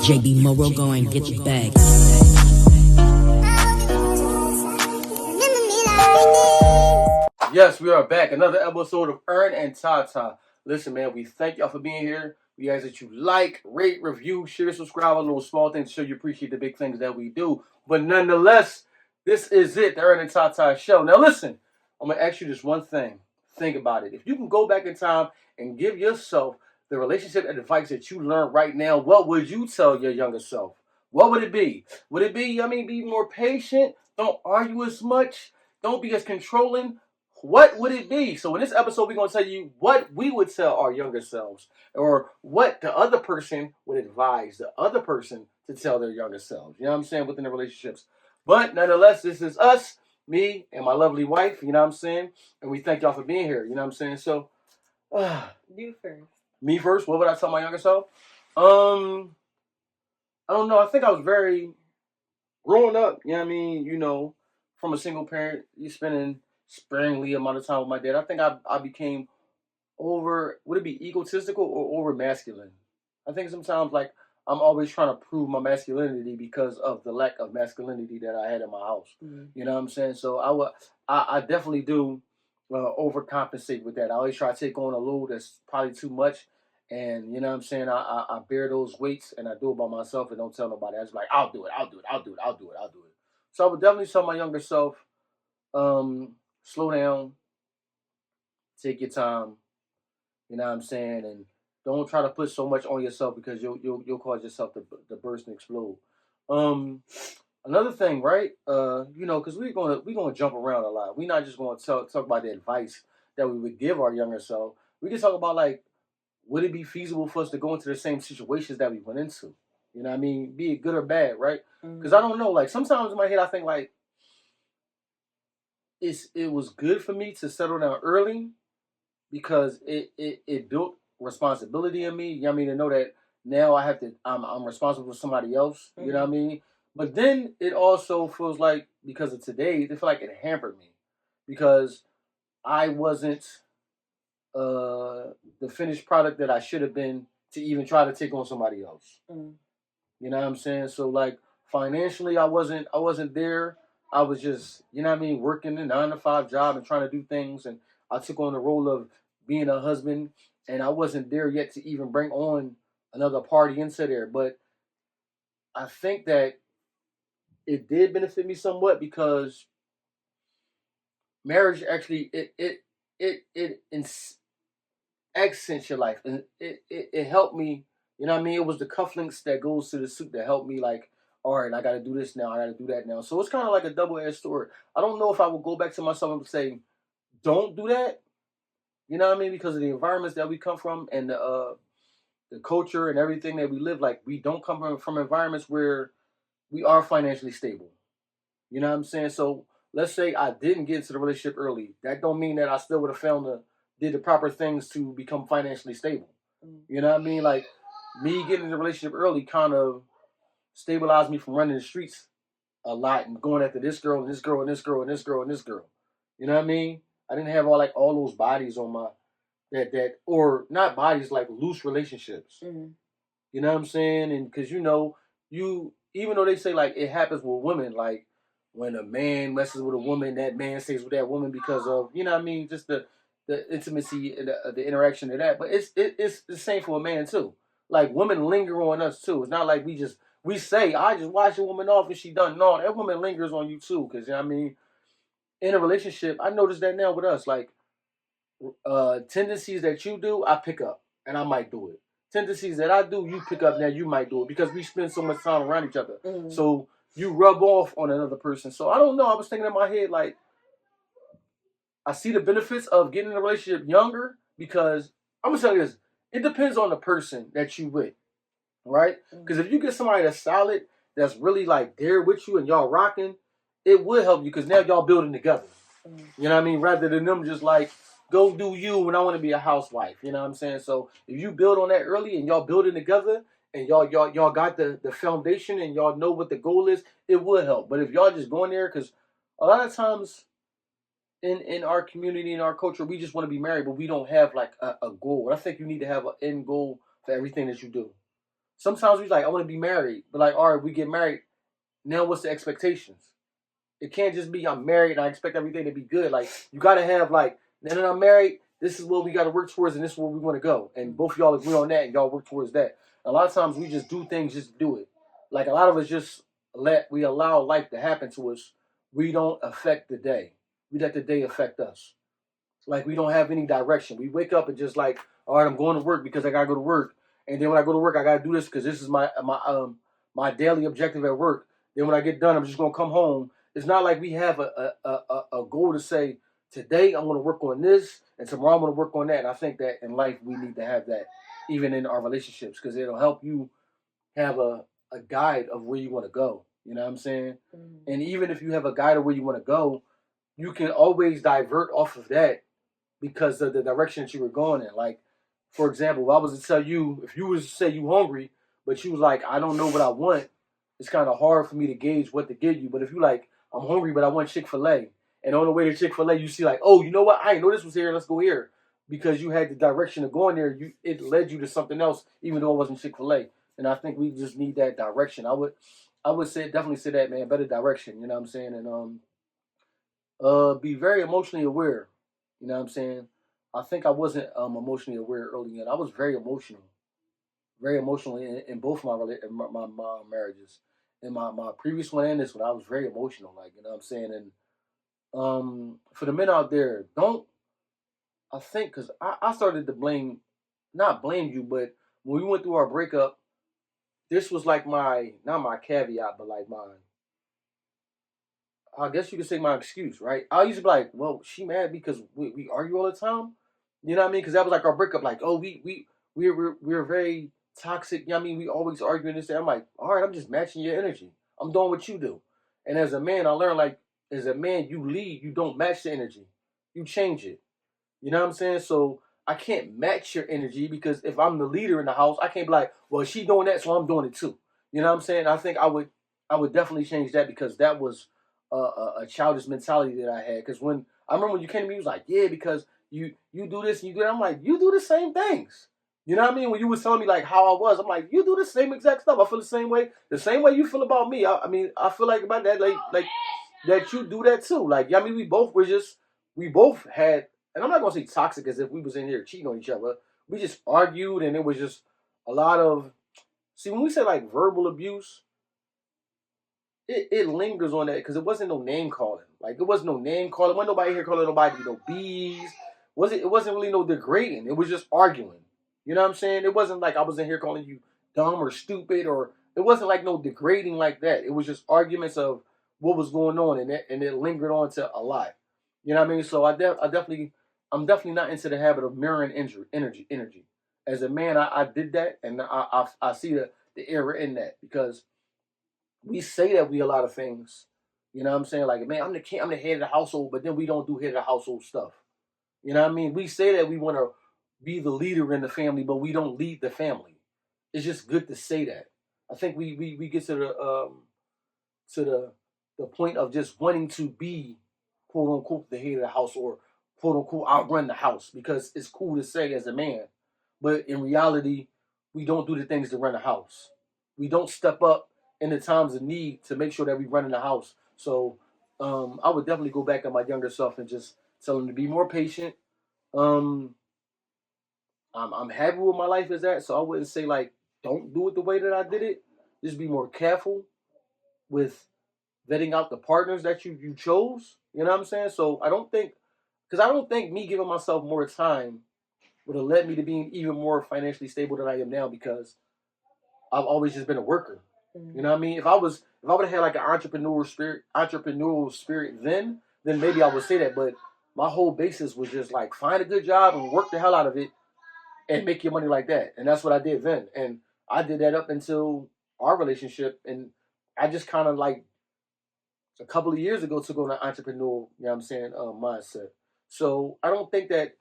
JB Morrow going get your bag. Yes, we are back. Another episode of Ern and TaTa. Listen, man, we thank y'all for being here. We ask that you like, rate, review, share, subscribe, all those small things to show you appreciate the big things that we do. But nonetheless, this is it, the Ern and TaTa show. Now listen, I'm going to ask you this one thing. Think about it. If you can go back in time and give yourself the relationship advice that you learned right now, what would you tell your younger self? What would it be? Would it be, be more patient? Don't argue as much? Don't be as controlling? What would it be? So in this episode, we're going to tell you what we would tell our younger selves, or what the other person would advise the other person to tell their younger selves. You know what I'm saying? Within the relationships. But nonetheless, this is us, me, and my lovely wife. You know what I'm saying? And we thank y'all for being here. You know what I'm saying? So, you first. Me first. What would I tell my younger self? I don't know. I think I was very growing up. You know what I mean? You know, from a single parent, you spending sparingly amount of time with my dad. I think I became would it be egotistical or over masculine? I think sometimes like I'm always trying to prove my masculinity because of the lack of masculinity that I had in my house. Mm-hmm. You know what I'm saying? So I definitely do overcompensate with that. I always try to take on a load that's probably too much. And you know what I'm saying? I bear those weights and I do it by myself and don't tell nobody. I just like, I'll do it. So I would definitely tell my younger self, slow down, take your time, you know what I'm saying, and don't try to put so much on yourself because you'll cause yourself to burst and explode. Another thing, right? Because we're gonna jump around a lot. We're not just gonna talk about the advice that we would give our younger self. We can talk about like, would it be feasible for us to go into the same situations that we went into? You know what I mean? Be it good or bad, right? Because I don't know. Like sometimes in my head, I think like, it was good for me to settle down early because it built responsibility in me. You know what I mean? To know that now I'm responsible for somebody else. You know what I mean? But then it also feels like, because of today, it feel like it hampered me because I wasn't the finished product that I should have been to even try to take on somebody else. You know what I'm saying? So like financially, I wasn't there. I was just, you know what I mean, working a 9-to-5 job and trying to do things. And I took on the role of being a husband. And I wasn't there yet to even bring on another party into there. But I think that it did benefit me somewhat because marriage actually, it accents your life. And it helped me, you know what I mean? It was the cufflinks that goes to the suit that helped me like, all right, I got to do this now. I got to do that now. So it's kind of like a double-edged sword. I don't know if I would go back to myself and say, don't do that. You know what I mean? Because of the environments that we come from and the culture and everything that we live, like we don't come from environments where we are financially stable. You know what I'm saying? So let's say I didn't get into the relationship early. That don't mean that I still would have did the proper things to become financially stable. You know what I mean? Like me getting in the relationship early kind of stabilized me from running the streets a lot and going after this girl and this girl and this girl and this girl and this girl. You know what I mean? I didn't have all those bodies on my that or not bodies, like loose relationships. Mm-hmm. You know what I'm saying? And because you even though they say like it happens with women, like when a man messes with a woman, that man stays with that woman because of, you know what I mean, just the intimacy and the interaction of that. But it's the same for a man too. Like women linger on us too. It's not like we say, I just wash a woman off and she done. No, that woman lingers on you too. Because, you know what I mean, in a relationship, I noticed that now with us. Like, tendencies that you do, I pick up. And I might do it. Tendencies that I do, you pick up, now you might do it. Because we spend so much time around each other. Mm-hmm. So, you rub off on another person. So, I don't know. I was thinking in my head, like, I see the benefits of getting in a relationship younger. Because, I'm going to tell you this. It depends on the person that you with. Right? Because if you get somebody that's solid, that's really like there with you and y'all rocking, it would help you because now y'all building together. You know what I mean? Rather than them just like, go do you and I want to be a housewife. You know what I'm saying? So if you build on that early and y'all building together and y'all got the foundation and y'all know what the goal is, it would help. But if y'all just going there, because a lot of times in our community, in our culture, we just want to be married, but we don't have like a goal. I think you need to have an end goal for everything that you do. Sometimes we like, I want to be married, but like, all right, we get married. Now, what's the expectations? It can't just be I'm married and I expect everything to be good. Like you got to have like, now that I'm married, this is what we got to work towards, and this is where we want to go. And both of y'all agree on that, and y'all work towards that. A lot of times we just do things just to do it. Like a lot of us just we allow life to happen to us. We don't affect the day. We let the day affect us. Like we don't have any direction. We wake up and just like, all right, I'm going to work because I gotta go to work. And then when I go to work, I gotta do this because this is my daily objective at work. Then when I get done, I'm just gonna come home. It's not like we have a goal to say today I'm gonna work on this and tomorrow I'm gonna work on that. And I think that in life we need to have that, even in our relationships, because it'll help you have a guide of where you want to go. You know what I'm saying? Mm-hmm. And even if you have a guide of where you want to go, you can always divert off of that because of the direction that you were going in. Like, for example, if I was to tell you, if you was to say you hungry, but you was like, I don't know what I want, it's kind of hard for me to gauge what to give you. But if you like, I'm hungry, but I want Chick-fil-A, and on the way to Chick-fil-A, you see like, oh, you know what? I didn't know this was here. Let's go here. Because you had the direction of going there, it led you to something else, even though it wasn't Chick-fil-A. And I think we just need that direction. I would say definitely say that, man, better direction. You know what I'm saying? And be very emotionally aware. You know what I'm saying? I think I wasn't emotionally aware early on. I was very emotional in both my marriages, in my previous one and this one. I was very emotional, like you know what I'm saying. And for the men out there, don't I think because I started to not blame you, but when we went through our breakup, this was like my not my caveat, but like my I guess you could say my excuse, right? I used to be like, well, she mad because we argue all the time. You know what I mean? Because that was like our breakup. Like, oh, we're very toxic. You know what I mean? We always arguing this. I'm like, all right, I'm just matching your energy. I'm doing what you do. And as a man, I learned like, as a man, you lead. You don't match the energy. You change it. You know what I'm saying? So I can't match your energy because if I'm the leader in the house, I can't be like, well, she doing that, so I'm doing it too. You know what I'm saying? I think I would definitely change that because that was a childish mentality that I had. Because when I remember when you came to me, you was like, yeah, because you do this and you do that. I'm like, you do the same things. You know what I mean? When you was telling me like how I was, I'm like, you do the same exact stuff. I feel the same way you feel about me. I mean, I feel like about that, like that you do that too. Like, I mean, we both had, and I'm not gonna say toxic as if we was in here cheating on each other. We just argued, and it was just a lot of. See, when we say like verbal abuse, it lingers on that because it wasn't no name calling. Like it wasn't no name calling. Wasn't nobody here calling nobody no bees. It wasn't really no degrading. It was just arguing. You know what I'm saying? It wasn't like I was in here calling you dumb or stupid or it wasn't like no degrading like that. It was just arguments of what was going on and it lingered on to a lot. You know what I mean? So I'm definitely not into the habit of mirroring energy. As a man, I did that and I see the error in that because we say that we a lot of things. You know what I'm saying? Like, man, I'm the king, I'm the head of the household, but then we don't do head of the household stuff. You know what I mean? We say that we want to be the leader in the family, but we don't lead the family. It's just good to say that. I think we get to the point of just wanting to be quote unquote the head of the house or quote unquote outrun the house because it's cool to say as a man, but in reality, we don't do the things to run the house. We don't step up in the times of need to make sure that we run in the house. So I would definitely go back to my younger self and just tell him to be more patient. Um, I'm happy with my life as that, so I wouldn't say like don't do it the way that I did it. Just be more careful with vetting out the partners that you chose. You know what I'm saying? So I don't think me giving myself more time would have led me to being even more financially stable than I am now because I've always just been a worker. You know what I mean? If I would have had like an entrepreneurial spirit then maybe I would say that. But my whole basis was just like find a good job and work the hell out of it and make your money like that. And that's what I did then. And I did that up until our relationship. And I just kind of like a couple of years ago took on an entrepreneurial, you know what I'm saying, mindset. So I don't think that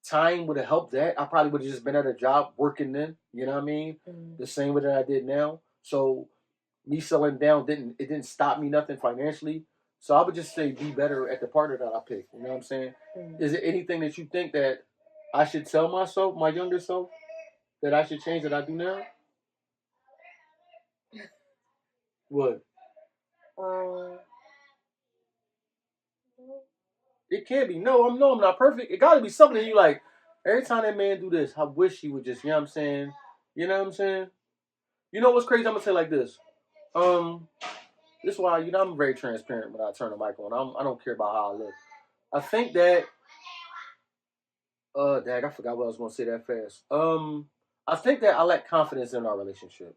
time would have helped that. I probably would have just been at a job working then, you know what I mean? The same way that I did now. So me selling down didn't stop me nothing financially. So I would just say be better at the partner that I pick. You know what I'm saying? Is there anything that you think that I should tell myself, my younger self, that I should change that I do now? What? It can't be. No, I'm not perfect. It got to be something you like. Every time that man do this, I wish he would just. You know what I'm saying? You know what I'm saying? You know what's crazy? I'm gonna say it like this. This is why I'm very transparent when I turn the mic on. I don't care about how I look. I think that. Dag, I forgot what I was gonna say that fast. I think that I lack confidence in our relationship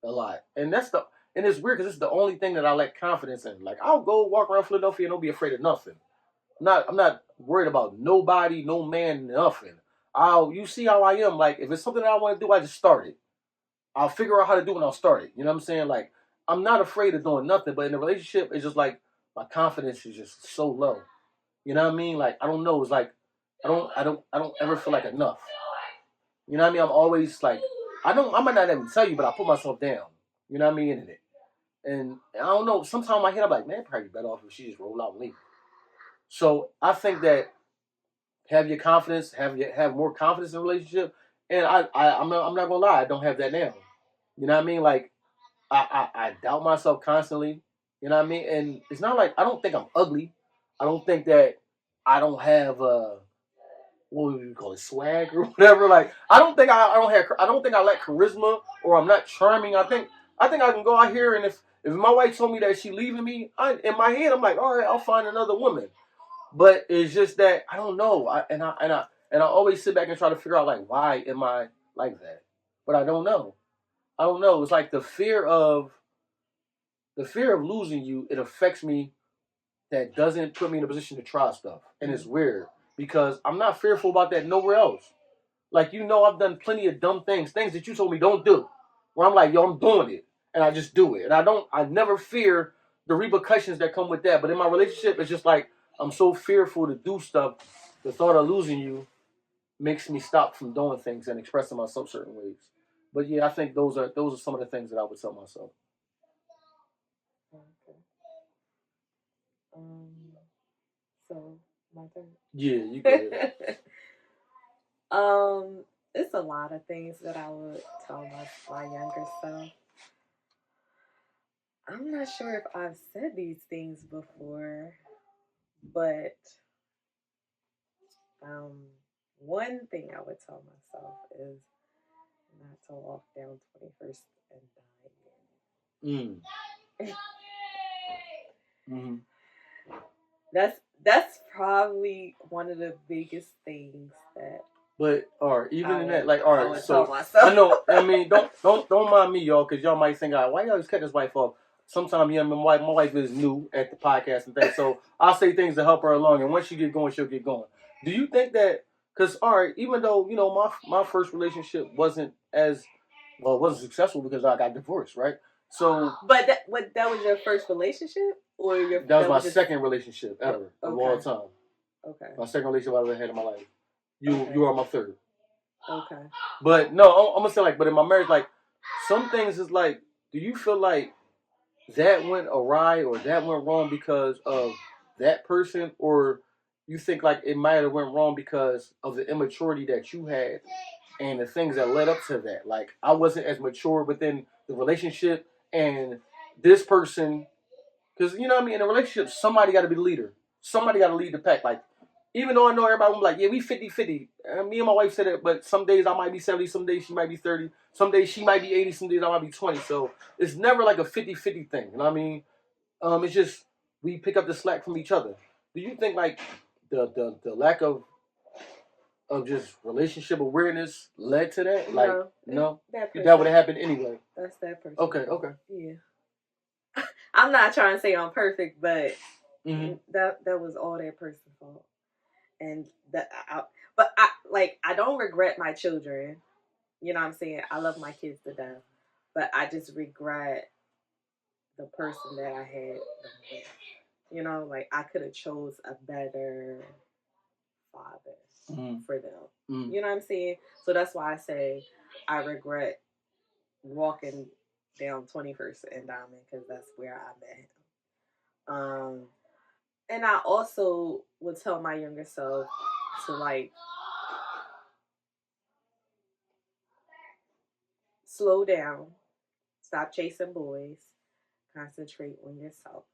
a lot, and it's weird because it's the only thing that I lack confidence in. Like I'll go walk around Philadelphia and don't be afraid of nothing. I'm not worried about nobody, no man, nothing. You see how I am. Like if it's something that I want to do, I just start it. I'll figure out how to do it and I'll start it. You know what I'm saying? Like I'm not afraid of doing nothing, but in a relationship, it's just like my confidence is just so low. You know what I mean? Like I don't know. It's like I don't ever feel like enough. You know what I mean? I'm always like I might not even tell you, but I put myself down. You know what I mean? In it. And I don't know. Sometimes in my head I'm like, man, probably better off if she just roll out and leave. So I think that have your confidence, have more confidence in a relationship. And I'm not gonna lie, I don't have that now. You know what I mean? Like I doubt myself constantly. You know what I mean? And it's not like I don't think I'm ugly. I don't think that I don't have what would you call it, swag or whatever. Like I don't think I lack charisma or I'm not charming. I think I can go out here and if my wife told me that she leaving me, in my head I'm like, all right, I'll find another woman. But it's just that I don't know. I always sit back and try to figure out like why am I like that? But I don't know. I don't know. It's like the fear of losing you. It affects me. That doesn't put me in a position to try stuff, and it's weird because I'm not fearful about that nowhere else. Like I've done plenty of dumb things that you told me don't do. Where I'm like, yo, I'm doing it, and I just do it, and I never fear the repercussions that come with that. But in my relationship, it's just like I'm so fearful to do stuff. The thought of losing you makes me stop from doing things and expressing myself certain ways. But yeah, I think those are some of the things that I would tell myself. Okay. So my turn. Yeah, you good. It's a lot of things that I would tell my younger self. I'm not sure if I've said these things before, but um, one thing I would tell myself is not to walk down 21st and die. Mm-hmm. That's probably one of the biggest things that. But even in that, like, so myself. I know. I mean, don't mind me, y'all, because y'all might think, why y'all always cut this wife off? Sometimes, my wife is new at the podcast and things, so I'll say things to help her along, and once she get going, she'll get going. Do you think that? Because even though my first relationship wasn't wasn't successful because I got divorced, right? So, but that was your first relationship, or that was my second relationship ever of all time. Okay. My second relationship I ever had in my life. You are my third. Okay. But no, I'm gonna say but in my marriage, some things is do you feel like that went awry or that went wrong because of that person, or you think it might have went wrong because of the immaturity that you had and the things that led up to that? Like I wasn't as mature within the relationship, and this person, because you know what I mean, in a relationship, somebody got to be the leader. Somebody got to lead the pack. Even though I know everybody will be like, yeah, we 50-50. Me and my wife said it, but some days I might be 70, some days she might be 30, some days she might be 80, some days I might be 20. So it's never like a 50-50 thing. You know what I mean? It's just we pick up the slack from each other. Do you think the lack of just relationship awareness led to that? No? That would have happened anyway. That's that person. Okay. Yeah. I'm not trying to say I'm perfect, but mm-hmm. that was all that person's fault. And I don't regret my children. You know what I'm saying? I love my kids to death, but I just regret the person that I had them with. I could have chose a better father for them. Mm-hmm. You know what I'm saying? So that's why I say I regret walking down 21st and Diamond, because that's where I met him. And I also would tell my younger self to slow down, stop chasing boys, concentrate on yourself.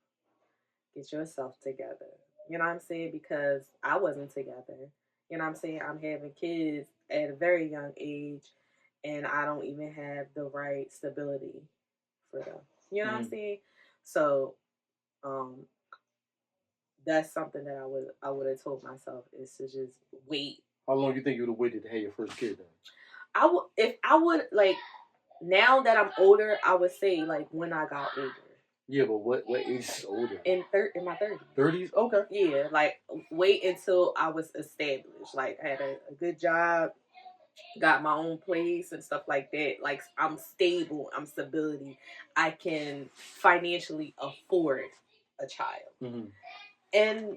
Get yourself together. You know what I'm saying? Because I wasn't together. You know what I'm saying? I'm having kids at a very young age, and I don't even have the right stability for them. You know what I'm saying? So, um, that's something that I would have told myself is to just wait. How long do you think you would have waited to have your first kid then? If I would like now that I'm older, I would say like when I got older. Yeah, but what age is older? In my 30s. 30s? Okay. Yeah, like wait until I was established. Like I had a good job, got my own place and stuff like that. Like I'm stable, I'm stability. I can financially afford a child. Mm-hmm. And,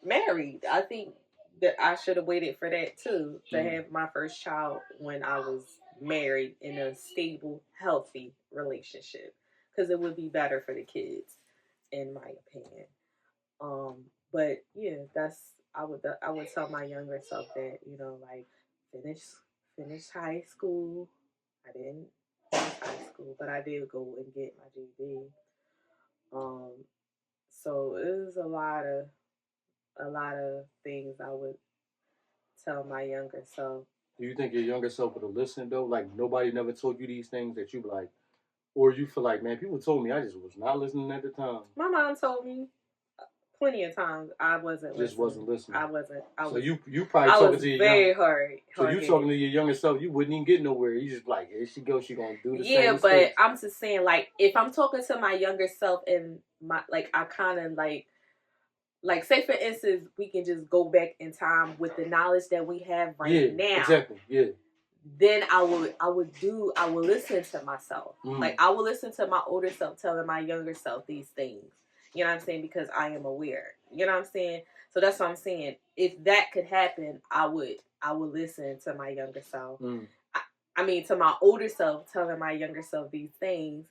married. I think that I should have waited for that too, to have my first child when I was married in a stable, healthy relationship. Because it would be better for the kids, in my opinion. But yeah, I would tell my younger self that, like finish high school. I didn't finish high school, but I did go and get my GED. So it was a lot of things I would tell my younger self. Do you think your younger self would have listened though? Like nobody never told you these things that you like, or you feel like, man, people told me, I just was not listening at the time. My mom told me plenty of times I wasn't listening. I wasn't. So you probably talking to your very hard. So you talking to your younger self, you wouldn't even get nowhere. You just like, here she goes, she gonna do the same. Yeah, but mistakes. I'm just saying, like, if I'm talking to my younger self and I kind of like, say for instance, we can just go back in time with the knowledge that we have right now. Exactly. Yeah. Then I would listen to myself. Like I would listen to my older self telling my younger self these things. You know what I'm saying? Because I am aware. You know what I'm saying? So that's what I'm saying. If that could happen, I would listen to my younger self. I mean, to my older self telling my younger self these things,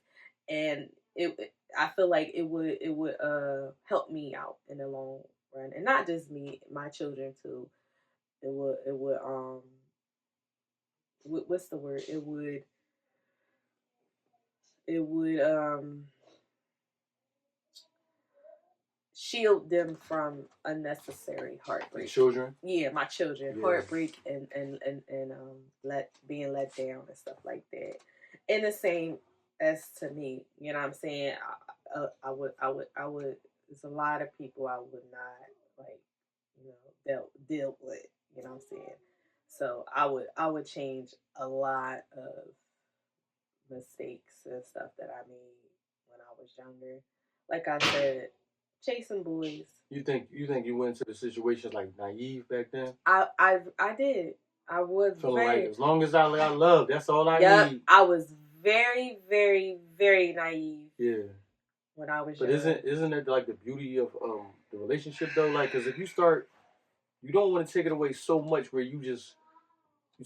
and I feel like it would help me out in the long run, and not just me, my children too. It would what's the word? It would shield them from unnecessary heartbreak. The children? Yeah, my children. Yeah. Heartbreak and being let down and stuff like that. And the same as to me, you know what I'm saying? I would there's a lot of people I would not deal with, you know what I'm saying? So I would change a lot of mistakes and stuff that I made when I was younger. Like I said, chasing boys. You think you went into the situation like naive back then? I did. I was feeling like as long as I love, that's all I need. I was very, very, very naive. Yeah. When I was young. But isn't it like the beauty of the relationship though? Like, because if you start, you don't want to take it away so much where you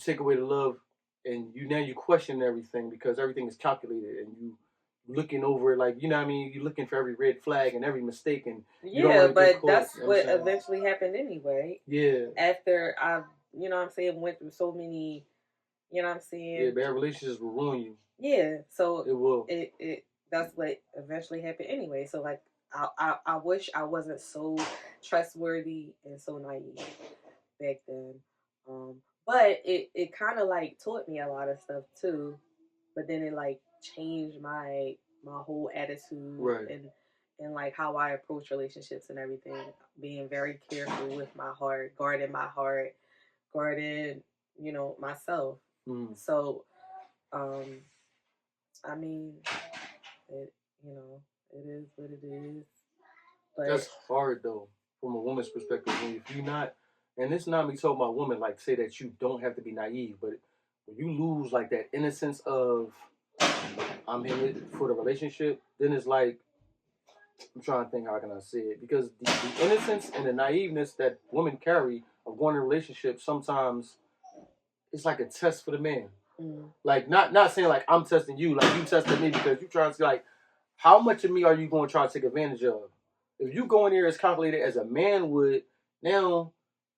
take away the love, and you question everything because everything is calculated, and you looking over it like, you know what I mean? You're looking for every red flag and every mistake, and you don't want to get caught, that's what eventually happened anyway. Yeah. After I, you know what I'm saying, went through so many, you know what I'm saying? Yeah, bad relationships will ruin you. Yeah, so it will. It that's what eventually happened anyway. So like, I wish I wasn't so trustworthy and so naive back then. But it kind of like taught me a lot of stuff too. But then it like changed my whole attitude, right. and like how I approach relationships and everything. Being very careful with my heart, guarding my heart, guarding, myself. So, I mean, it is what it is. But that's hard though, from a woman's perspective. If you're not, and it's not me talking about women like say that you don't have to be naive, but when you lose like that innocence of I'm in it for the relationship, then it's like, I'm trying to think how can I say it, because the innocence and the naiveness that women carry of going in a relationship, sometimes it's like a test for the man. Like not saying like I'm testing you, like you testing me, because you trying to see like how much of me are you going to try to take advantage of? If you go in there as calculated as a man would, now,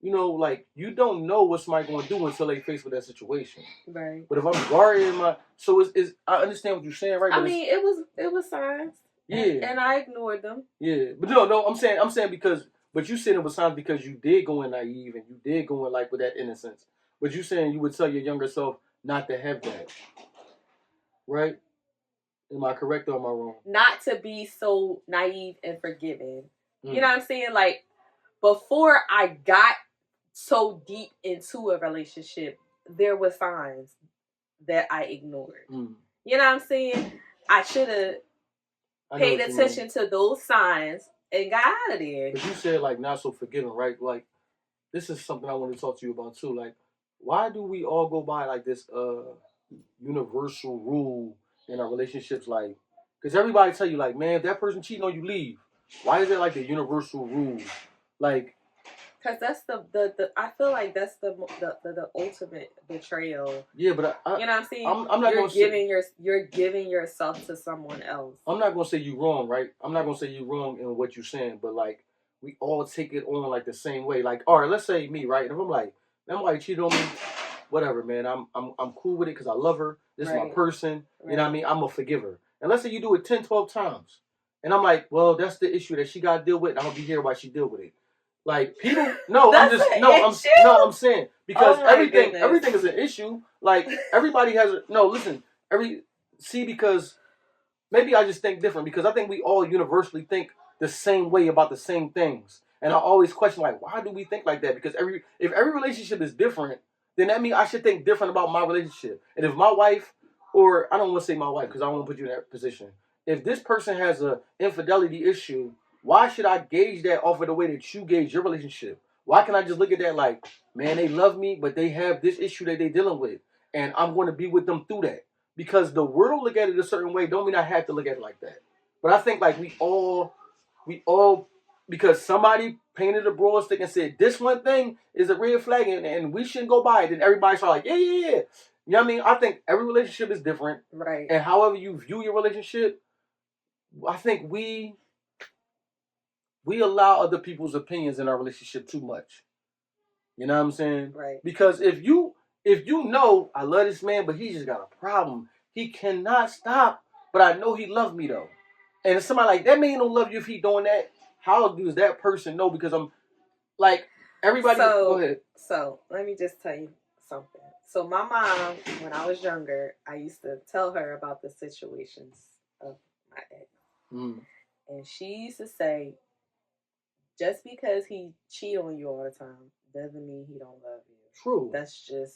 like you don't know what somebody going to do until they face with that situation. Right. But if I'm guarding So it's I understand what you're saying, right? I But mean, it was signs. Yeah. And I ignored them. Yeah. But no, I'm saying because, but you said it was signs because you did go in naive and you did go in like with that innocence. But you saying you would tell your younger self not to have that. Right? Am I correct or am I wrong? Not to be so naive and forgiving. You know what I'm saying? Like, before I got so deep into a relationship, there were signs that I ignored. You know what I'm saying? I should have paid attention to those signs and got out of there. But you said like not so forgiving, right? Like, this is something I want to talk to you about too. Like, why do we all go by like this universal rule in our relationships? Like, because everybody tell you like, man, if that person cheating on you, leave. Why is it like the universal rule? Like, because that's the I feel like that's the ultimate betrayal. Yeah, but you know what I'm saying? I'm not you're giving yourself to someone else. I'm not gonna say you wrong, right? I'm not gonna say you wrong in what you're saying, but like we all take it on like the same way. Like, all right, let's say me, right? And if I'm like, man, why you cheated on me? Whatever, man. I'm cool with it because I love her. This is my person. Right. You know what I mean? I'm a forgiver. And let's say you do it 10, 12 times. And I'm like, well, that's the issue that she got to deal with. And I'll be here while she deal with it. Like, people, I'm saying, because everything is an issue. Like, everybody has, because maybe I just think different, because I think we all universally think the same way about the same things. And I always question, like, why do we think like that? Because if every relationship is different, then that means I should think different about my relationship. And if my wife, or I don't want to say my wife because I don't want to put you in that position. If this person has an infidelity issue, why should I gauge that off of the way that you gauge your relationship? Why can't I just look at that like, man, they love me, but they have this issue that they're dealing with, and I'm going to be with them through that? Because the world look at it a certain way, don't mean I have to look at it like that. But I think like we all, because somebody painted a broad stick and said this one thing is a red flag and we shouldn't go by it, then everybody start like, yeah. You know what I mean? I think every relationship is different. Right. And however you view your relationship, I think we allow other people's opinions in our relationship too much. You know what I'm saying? Right. Because if you know I love this man, but he just got a problem. He cannot stop, but I know he loves me though. And if somebody like that man don't love you if he doing that, how does that person know? Because I'm like, everybody go ahead. So let me just tell you something. So my mom, when I was younger, I used to tell her about the situations of my ex. And she used to say, just because he cheat on you all the time doesn't mean he don't love you. True. That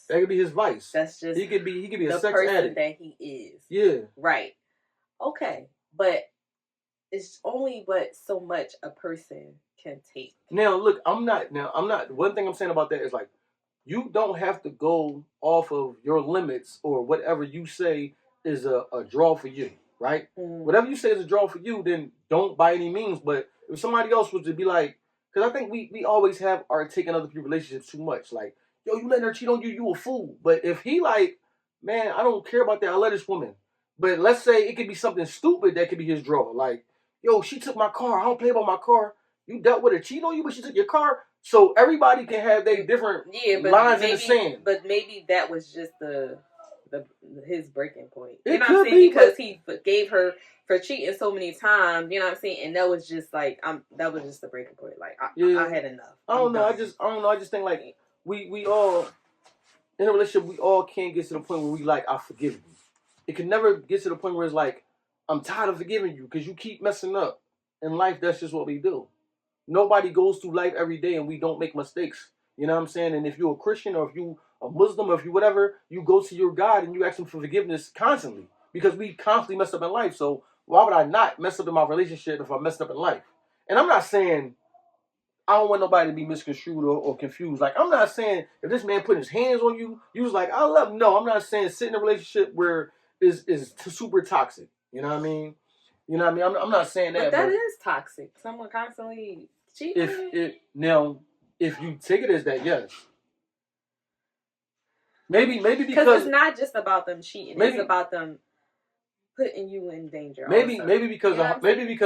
could be his vice. That's just he could be a the sex person addict that he is. Yeah. Right. Okay. But it's only but so much a person can take. Now look, I'm not one thing I'm saying about that is like, you don't have to go off of your limits or whatever you say is a draw for you, right? Whatever you say is a draw for you, then don't by any means. But if somebody else was to be like, because I think we always are taking other people's relationships too much. Like, yo, you letting her cheat on you, you a fool. But if he like, man, I don't care about that, I love this woman. But let's say it could be something stupid that could be his draw. Like, yo, she took my car, I don't play about my car. You dealt with her cheating on you, but she took your car. So everybody can have their different lines in the sand. But maybe that was just his breaking point. You know what I'm saying? Because he forgave her for cheating so many times. You know what I'm saying? And that was just like that was just the breaking point. Like I had enough. I don't know. I just think like we all in a relationship, we all can't get to the point where we like, I forgive you. It can never get to the point where it's like, I'm tired of forgiving you because you keep messing up. In life, that's just what we do. Nobody goes through life every day and we don't make mistakes. You know what I'm saying? And if you're a Christian or if you a Muslim or if you whatever, you go to your God and you ask him for forgiveness constantly. Because we constantly mess up in life. So why would I not mess up in my relationship if I messed up in life? And I'm not saying I don't want nobody to be misconstrued or confused. Like, I'm not saying if this man put his hands on you, you was like, I love him. No, I'm not saying sit in a relationship where is super toxic. You know what I mean? You know what I mean? I'm not saying that. But that is toxic. Someone constantly cheating. If you take it as that, yes. Maybe because it's not just about them cheating. It's about them putting you in danger. Maybe because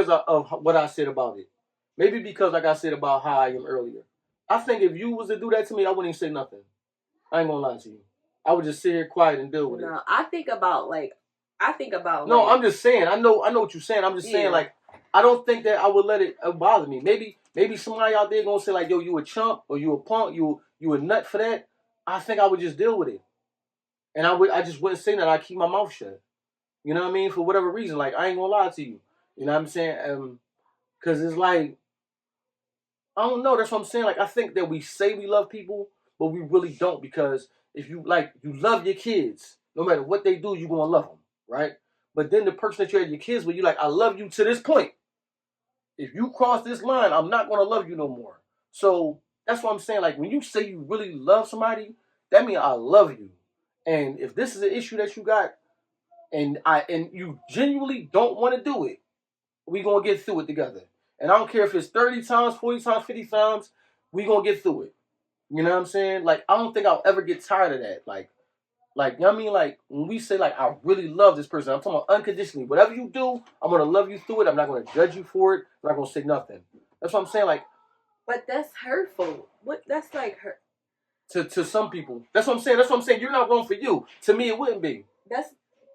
of what I said about it. Maybe because like I said about how I am earlier. I think if you was to do that to me, I wouldn't even say nothing. I ain't gonna lie to you. I would just sit here quiet and deal with it. No, I think about. No, like, I'm just saying. I know what you're saying. I'm just saying, like, I don't think that I would let it bother me. Maybe somebody out there gonna say like, yo, you a chump or you a punk, you a nut for that. I think I would just deal with it, and I just wouldn't say that. I keep my mouth shut. You know what I mean? For whatever reason, like I ain't gonna lie to you. You know what I'm saying? Because it's like I don't know. That's what I'm saying. Like I think that we say we love people, but we really don't. Because if you love your kids, no matter what they do, you gonna love them, right? But then the person that you had your kids with, you like, I love you to this point. If you cross this line, I'm not gonna love you no more. So that's what I'm saying. Like when you say you really love somebody, that means I love you. And if this is an issue that you got, and you genuinely don't want to do it, we gonna get through it together. And I don't care if it's 30 times, 40 times, 50 times, we gonna get through it. You know what I'm saying? Like I don't think I'll ever get tired of that. Like you know what I mean? Like when we say like I really love this person, I'm talking about unconditionally. Whatever you do, I'm gonna love you through it. I'm not gonna judge you for it. I'm not gonna say nothing. That's what I'm saying. Like, but that's hurtful. What? That's like hurt to some people. That's what I'm saying. That's what I'm saying. You're not wrong for you. To me, it wouldn't be.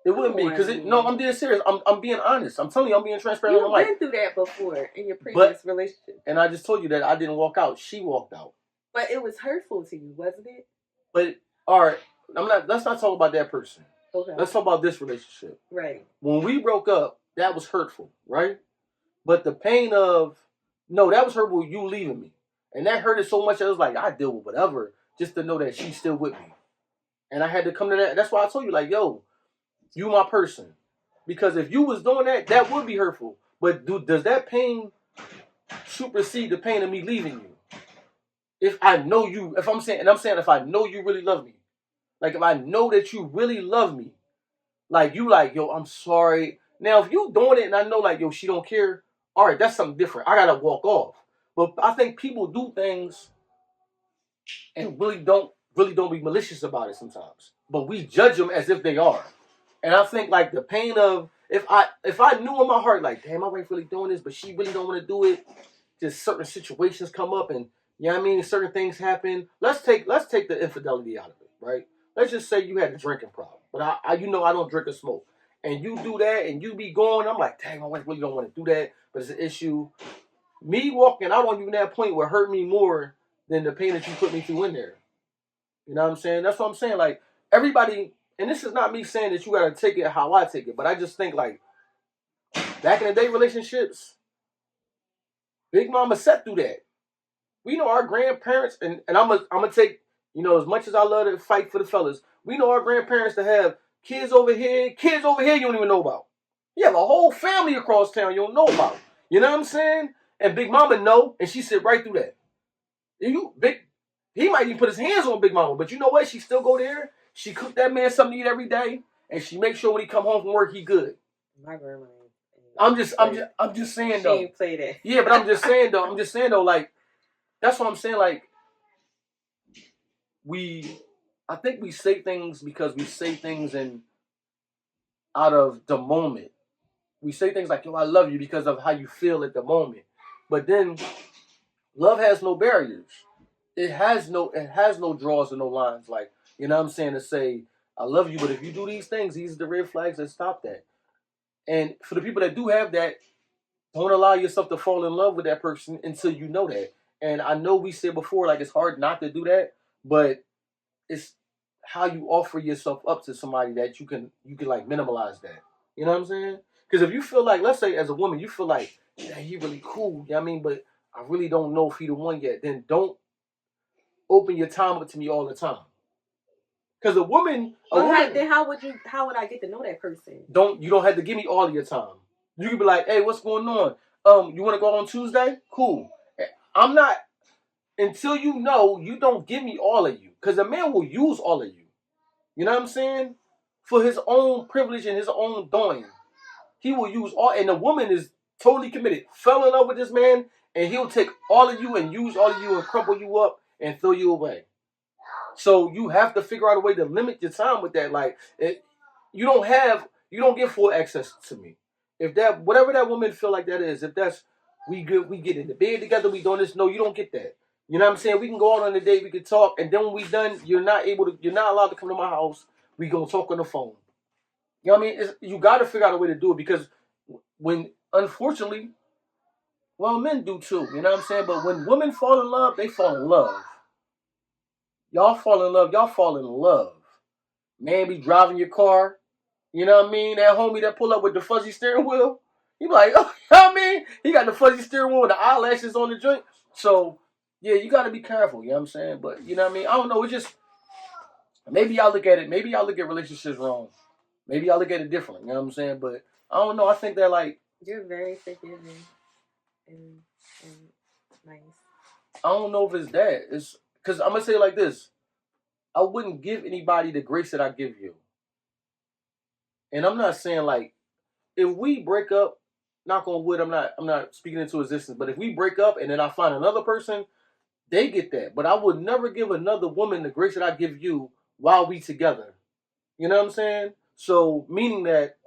It wouldn't be because no. I'm being serious. I'm being honest. I'm telling you, I'm being transparent. You've been through that before in your previous relationship. And I just told you that I didn't walk out. She walked out. But it was hurtful to you, wasn't it? But all right. Let's not talk about that person. Okay. Let's talk about this relationship. Right. When we broke up, that was hurtful, right? But the pain of that was hurtful. You leaving me, and that hurted so much. I was like, I deal with whatever just to know that she's still with me, and I had to come to that. That's why I told you, like, yo, you my person, because if you was doing that, that would be hurtful. But does that pain supersede the pain of me leaving you? If I know you, if I know you really love me. Like, if I know that you really love me, like, you like, yo, I'm sorry. Now, if you doing it and I know, like, yo, she don't care, all right, that's something different. I got to walk off. But I think people do things and really don't be malicious about it sometimes. But we judge them as if they are. And I think, like, the pain of, if I knew in my heart, like, damn, my wife really doing this, but she really don't want to do it, just certain situations come up and, you know what I mean, certain things happen. Let's take the infidelity out of it, right? Let's just say you had a drinking problem, but I don't drink or smoke, and you do that, and you be going. I'm like, dang, my wife really don't want to do that, but it's an issue. Me walking out on you in that point would hurt me more than the pain that you put me through in there. You know what I'm saying? That's what I'm saying. Like everybody, and this is not me saying that you gotta take it how I take it, but I just think like back in the day relationships, Big Mama sat through that. We know our grandparents, and I'm gonna take. As much as I love to fight for the fellas, we know our grandparents to have kids over here you don't even know about. You have a whole family across town you don't know about. You know what I'm saying? And Big Mama know, and she sit right through that. He might even put his hands on Big Mama, but you know what? She still go there. She cook that man something to eat every day, and she make sure when he come home from work, he good. My grandma. I'm just saying though. She ain't play that. Yeah, but I'm just saying though. Like that's what I'm saying. Like. I think we say things because we say things out of the moment. We say things like, yo, I love you because of how you feel at the moment. But then love has no barriers. It has no draws and no lines. Like, you know what I'm saying, to say, I love you, but if you do these things, these are the red flags that stop that. And for the people that do have that, don't allow yourself to fall in love with that person until you know that. And I know we said before, like, it's hard not to do that. But it's how you offer yourself up to somebody that you can like minimalize that. You know what I'm saying? Because if you feel like, let's say as a woman, you feel like, yeah, he really cool. You know what I mean? But I really don't know if he the one yet. Then don't open your time up to me all the time. Because a woman. Then how would I get to know that person? You don't have to give me all of your time. You can be like, hey, what's going on? You want to go on Tuesday? Cool. I'm not. Until you don't give me all of you. Because a man will use all of you. You know what I'm saying? For his own privilege and his own doing. He will use all. And the woman is totally committed. Fell in love with this man. And he'll take all of you and use all of you and crumple you up and throw you away. So you have to figure out a way to limit your time with that. Like, you don't get full access to me. If that, whatever that woman feel like that is, if that's, we get in the bed together, we doing this. No, you don't get that. You know what I'm saying? We can go out on a date, we can talk, and then when we done, you're not allowed to come to my house. We gonna talk on the phone. You know what I mean? You got to figure out a way to do it because when, unfortunately, well, men do too. You know what I'm saying? But when women fall in love, they fall in love. Y'all fall in love. Y'all fall in love. Man be driving your car. You know what I mean? That homie that pull up with the fuzzy steering wheel. He be like, oh, you know what I mean? He got the fuzzy steering wheel with the eyelashes on the joint. So, yeah, you got to be careful. You know what I'm saying? But, you know what I mean? I don't know. It's just, maybe y'all look at it. Maybe y'all look at relationships wrong. Maybe y'all look at it differently. You know what I'm saying? But, I don't know. I think that, like, you're very forgiving and nice. I don't know if it's that. It's because I'm going to say it like this. I wouldn't give anybody the grace that I give you. And I'm not saying, like, if we break up, knock on wood, I'm not speaking into existence, but if we break up and then I find another person, they get that. But I would never give another woman the grace that I give you while we together. You know what I'm saying? So, meaning that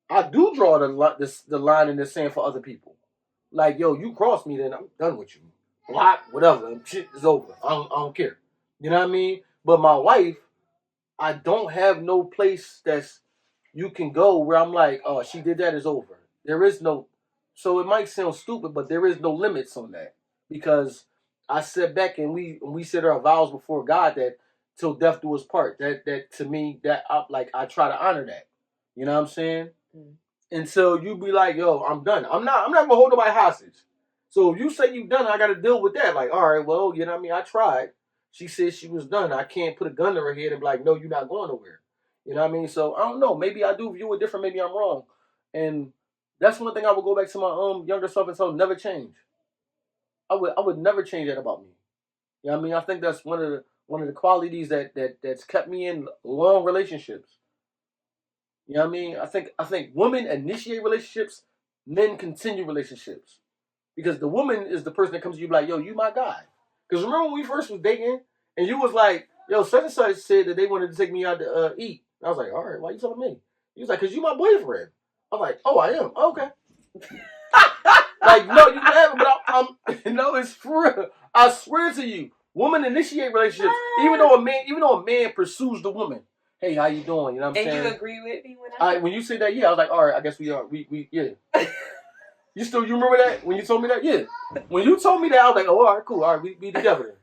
I do draw the line in the sand for other people. Like, yo, you cross me, then I'm done with you. Block, whatever. Shit is over. I don't care. You know what I mean? But my wife, I don't have no place that's you can go where I'm like, oh, she did that, is over. There is no, so it might sound stupid, but there is no limits on that because I sit back and we said our vows before God that till death do us part. That to me that I try to honor that. You know what I'm saying? Mm. And so you be like, yo, I'm done. I'm not gonna hold nobody hostage. So if you say you done, I got to deal with that. Like, all right, well, you know what I mean? I tried. She said she was done. I can't put a gun to her head and be like, no, you're not going nowhere. You know what I mean? So I don't know. Maybe I do view it different. Maybe I'm wrong. And that's one thing I would go back to my younger self and tell never change. I would never change that about me. You know what I mean? I think that's one of the qualities that's kept me in long relationships. You know what I mean? I think women initiate relationships, men continue relationships. Because the woman is the person that comes to you like, yo, you my guy. Because remember when we first was dating and you was like, yo, such and such said that they wanted to take me out to eat. And I was like, all right, why you telling me? He was like, because you my boyfriend. I was like, oh, I am? Okay. Like, no, you haven't, but I'm no, it's for real. I swear to you, women initiate relationships. Even though a man pursues the woman. Hey, how you doing? You know what I'm saying? And you agree with me when you say that, yeah, I was like, all right, I guess we are. We yeah. You remember that when you told me that? Yeah. When you told me that, I was like, oh, all right, cool. All right, we be together.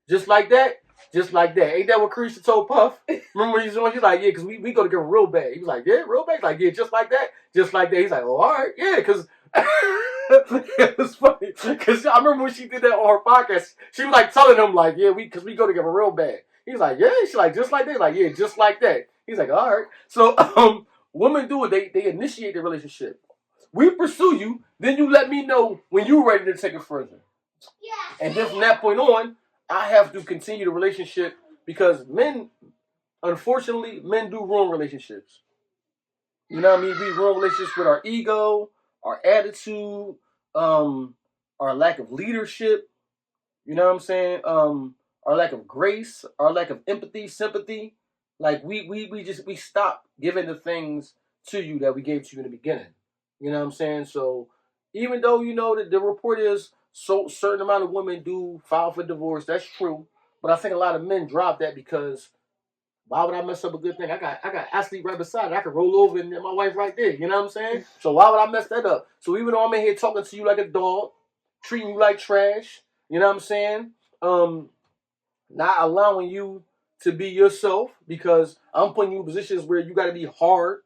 Just like that. Ain't that what Carisha told Puff? Remember when he's like, yeah, because we go together real bad. He was like, yeah, real bad? He's like, yeah, just like that. He's like, oh, all right, yeah, because it was funny. Because I remember when she did that on her podcast, she was like telling him, like, yeah, because we go together real bad. He's like, yeah. She's like, just like that. Like, yeah, just like that. He's like, all right. So women do it. They initiate the relationship. We pursue you, then you let me know when you're ready to take it further. And then from that point on, I have to continue the relationship because men, unfortunately, men do ruin relationships. You know what I mean? We ruin relationships with our ego, our attitude, our lack of leadership. You know what I'm saying? Our lack of grace, our lack of empathy, sympathy. Like we stop giving the things to you that we gave to you in the beginning. You know what I'm saying? So even though you know that the report is so certain amount of women do file for divorce, that's true. But I think a lot of men drop that because why would I mess up a good thing? I got athlete right beside it. I could roll over and my wife right there. You know what I'm saying? So why would I mess that up? So even though I'm in here talking to you like a dog, treating you like trash, you know what I'm saying? Not allowing you to be yourself because I'm putting you in positions where you got to be hard.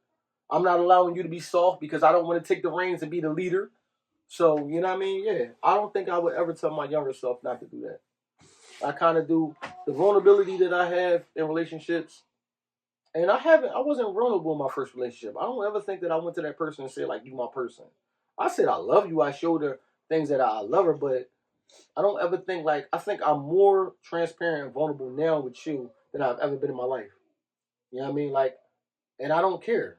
I'm not allowing you to be soft because I don't want to take the reins and be the leader. So, you know what I mean? Yeah. I don't think I would ever tell my younger self not to do that. I kind of do. The vulnerability that I have in relationships, and I wasn't vulnerable in my first relationship. I don't ever think that I went to that person and said, like, you my person. I said, I love you. I showed her things that I love her, but I don't ever think, like, I think I'm more transparent and vulnerable now with you than I've ever been in my life. You know what I mean? Like, and I don't care.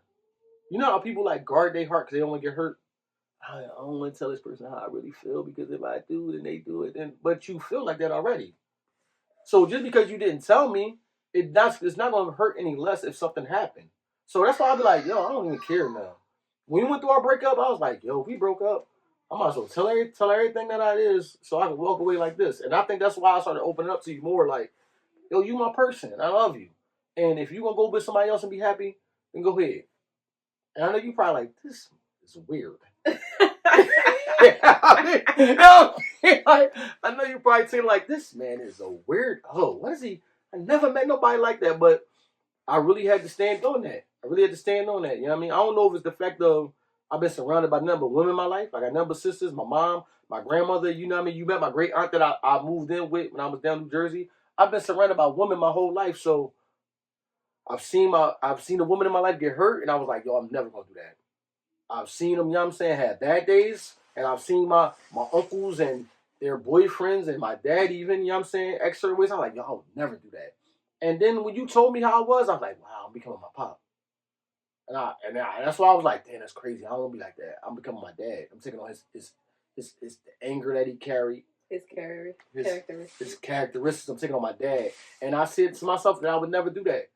You know how people like guard their heart because they don't want to get hurt? I don't want to tell this person how I really feel because if I do, then they do it. But you feel like that already. So just because you didn't tell me, it's not going to hurt any less if something happened. So that's why I'll be like, yo, I don't even care now. When we went through our breakup, I was like, yo, if we broke up, I might as well tell everything that it is so I can walk away like this. And I think that's why I started opening up to you more. Like, yo, you my person. I love you. And if you gonna go with somebody else and be happy, then go ahead. And I know you probably like, this is weird. I know you probably saying like, this man is a weird. Oh, what is he? I never met nobody like that, but I really had to stand on that. You know what I mean? I don't know if it's the fact of I've been surrounded by nothing but women in my life. I got nothing but sisters, my mom, my grandmother. You know what I mean? You met my great aunt that I moved in with when I was down in New Jersey. I've been surrounded by women my whole life, so I've seen a woman in my life get hurt, and I was like, yo, I'm never gonna do that. I've seen them, you know what I'm saying, have bad days, and I've seen my uncles and their boyfriends and my dad even, you know what I'm saying, act certain ways. I'm like, yo, I would never do that. And then when you told me how I was like, wow, I'm becoming my pop. And that's why I was like, damn, that's crazy. I don't want to be like that. I'm becoming my dad. I'm taking on his the anger that he carried. His characteristics. His characteristics. I'm taking on my dad. And I said to myself that I would never do that.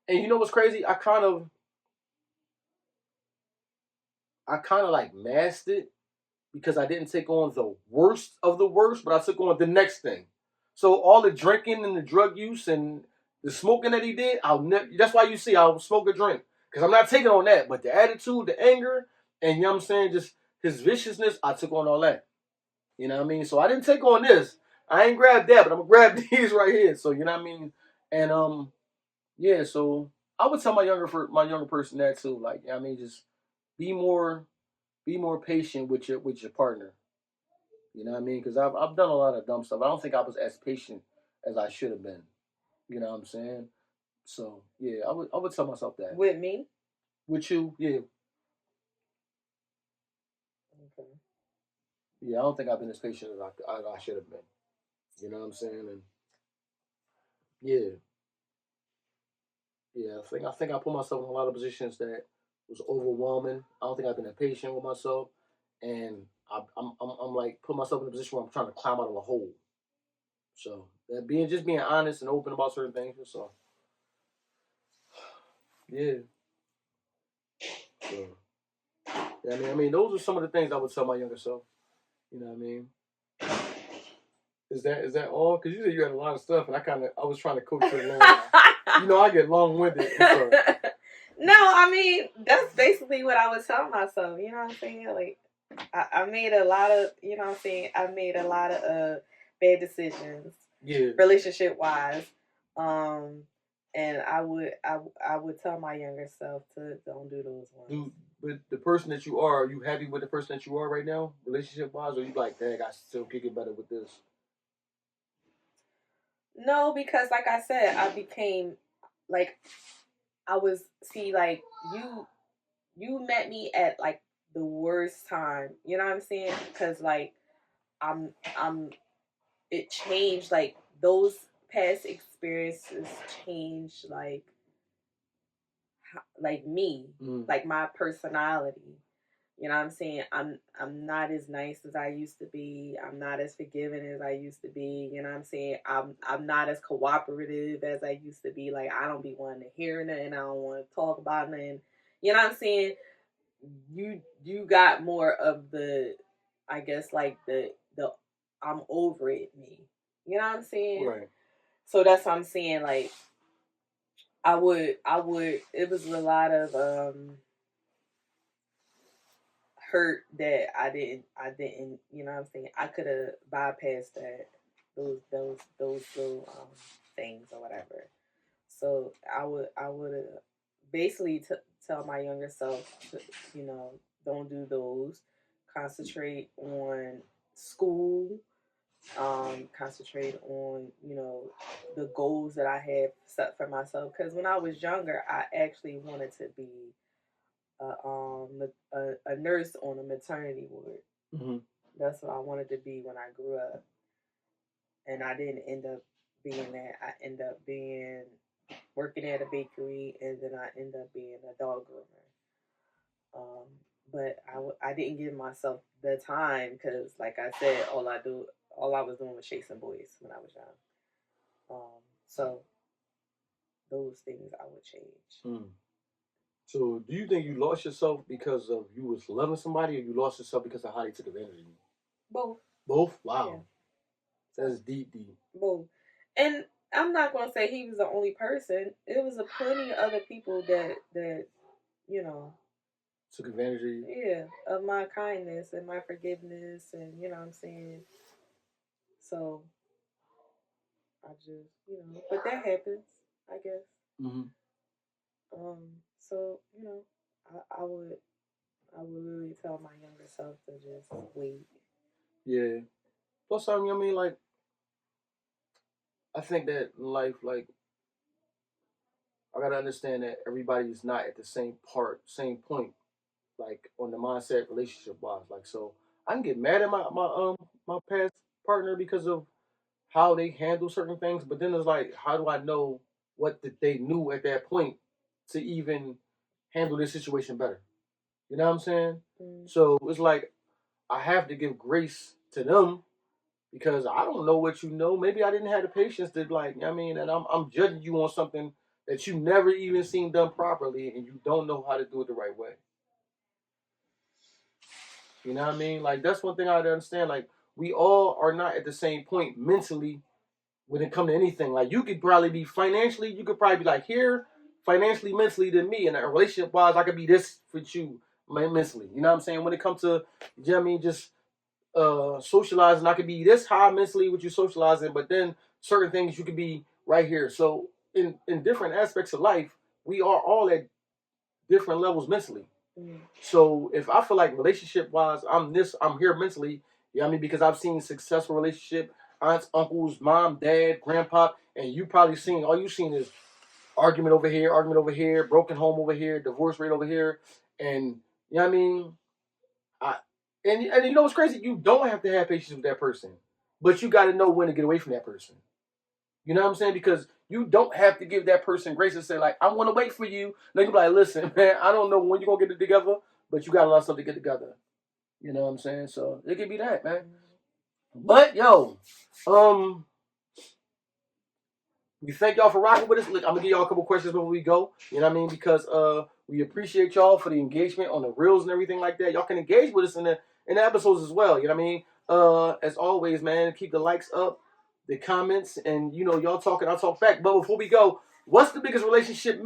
And you know what's crazy? I kind of like masked it because I didn't take on the worst of the worst, but I took on the next thing. So all the drinking and the drug use and the smoking that he did, that's why you see I'll smoke or drink. Because I'm not taking on that. But the attitude, the anger, and you know what I'm saying, just his viciousness, I took on all that. You know what I mean? So I didn't take on this. I ain't grabbed that, but I'm gonna grab these right here. So you know what I mean? And yeah, so I would tell my younger person that too. Like, you know what I mean, just be more patient with your partner. You know what I mean? Because I've done a lot of dumb stuff. I don't think I was as patient as I should have been. You know what I'm saying? So yeah, I would tell myself that. With me? With you, yeah. Okay. Yeah, I don't think I've been as patient as I should have been. You know what I'm saying? And yeah, I think I put myself in a lot of positions that was overwhelming. I don't think I've been that patient with myself, and I'm like put myself in a position where I'm trying to climb out of a hole. So that being honest and open about certain things. So yeah. So, yeah, I mean, those are some of the things I would tell my younger self. You know what I mean? Is that all? Because you said you had a lot of stuff, and I was trying to coach you along. You know, I get long winded. No, I mean that's basically what I was telling myself. You know what I'm saying? Like I made a lot of, you know what I'm saying. I made a lot of bad decisions. Yeah. Relationship wise, and I would tell my younger self to don't do those ones. But the person that you are you happy with the person that you are right now, relationship wise, or you like, dang, I still could get better with this? No, because like I said, I became like I was like you met me at like the worst time. You know what I'm saying? Because like I'm it changed, like those past experiences changed like me, like my personality. You know what I'm saying? I'm not as nice as I used to be. I'm not as forgiving as I used to be. You know what I'm saying? I'm not as cooperative as I used to be. Like I don't be wanting to hear nothing. I don't want to talk about nothing. You know what I'm saying? You got more of the, I guess, like the I'm over it me. You know what I'm saying? Right. So that's what I'm saying. Like I would it was a lot of hurt that I didn't, you know what I'm saying? I could have bypassed that, those little things or whatever. So I would basically tell my younger self to, you know, don't do those. Concentrate on school. Concentrate on, you know, the goals that I have set for myself. Because when I was younger, I actually wanted to be a nurse on a maternity ward. Mm-hmm. That's what I wanted to be when I grew up, and I didn't end up being that. I ended up being working at a bakery, and then I ended up being a dog groomer. But I didn't give myself the time because, like I said, all I was doing was chasing boys when I was young. So those things I would change. So, do you think you lost yourself because of you was loving somebody, or you lost yourself because of how they took advantage of you? Both. Both. Wow, Yeah. that's deep, deep. Both. And I'm not gonna say he was the only person. It was a plenty of other people that you know Took advantage of you. yeah, of my kindness and my forgiveness, and you know what I'm saying. So I just but that happens, I guess. Mm-hmm. So I would really tell my younger self to just wait. Yeah. Plus, I mean, like, I think that in life, like, I gotta understand that everybody is not at the same point, like on the mindset, relationship wise. Like, so I can get mad at my past partner because of how they handle certain things, but then it's like, how do I know what that they knew at that point to even handle this situation better? You know what I'm saying? Mm. So it's like I have to give grace to them because I don't know what you know. Maybe I didn't have the patience to like, I mean, and I'm judging you on something that you never even seen done properly and you don't know how to do it the right way. You know what I mean? Like that's one thing I understand. Like we all are not at the same point mentally when it comes to anything. Like you could probably be financially, you could probably be like here financially, mentally than me, and relationship wise, I could be this with you mentally. You know what I'm saying? When it comes to, you know what I mean, just socializing, I could be this high mentally with you socializing, but then certain things you could be right here. So in different aspects of life, we are all at different levels mentally. Mm. So if I feel like relationship wise, I'm here mentally. You know what I mean? Because I've seen successful relationship, aunts, uncles, mom, dad, grandpa, and you probably seen all you seen is argument over here, broken home over here, divorce rate over here, and you know what I mean? I and you know what's crazy? You don't have to have patience with that person, but you got to know when to get away from that person. You know what I'm saying? Because you don't have to give that person grace and say like, "I want to wait for you." No, you be like, "Listen, man, I don't know when you're gonna get it together, but you got a lot of stuff to get together." You know what I'm saying? So it could be that, man. But yo, um, we thank y'all for rocking with us. Look, I'm gonna give y'all a couple questions before we go. You know what I mean? Because we appreciate y'all for the engagement on the reels and everything like that. Y'all can engage with us in the episodes as well. You know what I mean? As always, man, keep the likes up, the comments, and you know, y'all talking, I'll talk back. But before we go, what's the biggest relationship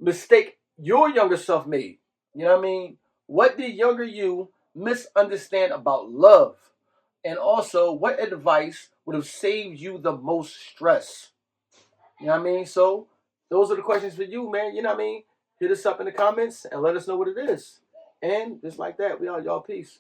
mistake your younger self made? You know what I mean? What did younger you misunderstand about love? And also, what advice would have saved you the most stress? You know what I mean? So those are the questions for you, man. You know what I mean? Hit us up in the comments and let us know what it is. And just like that, we are y'all. Peace.